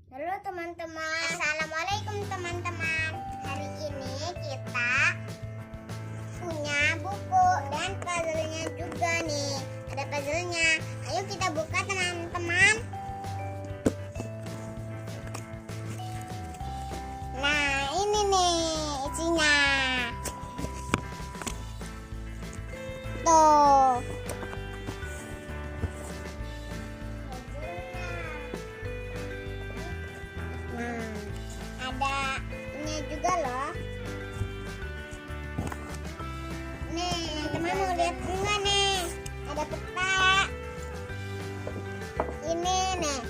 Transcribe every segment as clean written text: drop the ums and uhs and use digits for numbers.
Halo teman-teman. Assalamualaikum teman-teman. Hari ini kita punya buku dan puzzle-nya juga nih. Ada puzzle-nya. Ayo kita buka teman-teman. Nah, ini nih isinya. Tuh. Nah, ada ini juga loh. Nih, teman mau lihat enggak nih? Ada peta. Ini nih.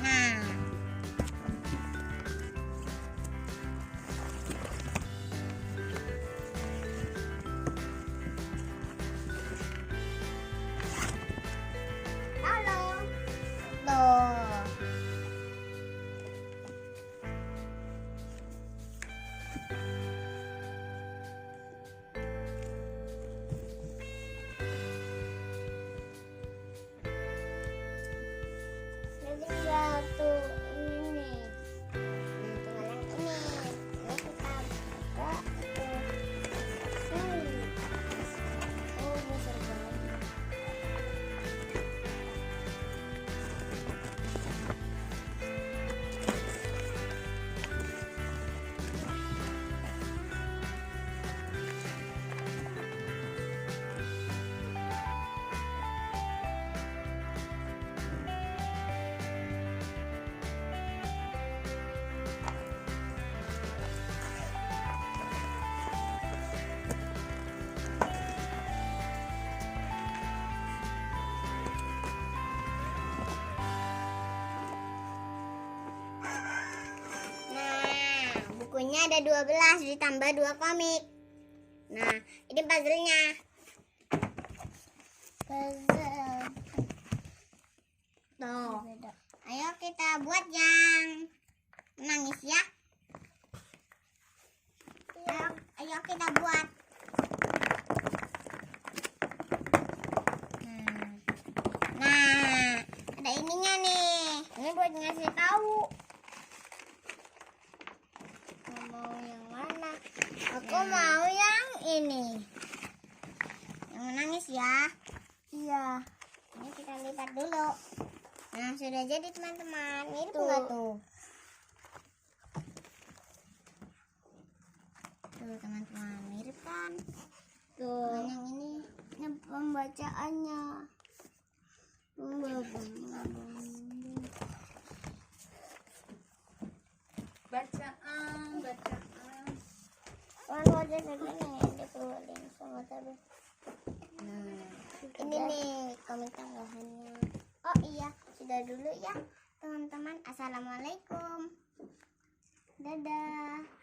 Nah. Halo. Tuh. Jadi satu ini. Nah, tinggal yang ini. Ini kita buka tuh. Oh, besar banget. Nah, bukunya ada 12 ditambah 2 komik. Nah, ini puzzle-nya. Puzzle. Tuh. Ayo kita buat yang nangis ya. Ayo kita buat. Nah, ada ininya nih. Ini buat ngasih tahu. Mau yang mana? Aku mau yang ini. Yang menangis ya. Iya. Ini kita lipat dulu. Nah, sudah jadi teman-teman. Mirip enggak tuh? Tuh teman-teman, mirip kan? Tuh. Yang ini pembacaannya. Bacaan. Kalau aja segini dikeluarin sama tadi. Nah, ini nih komik tambahannya. Oh iya, sudah dulu ya teman-teman. Assalamualaikum. Dadah.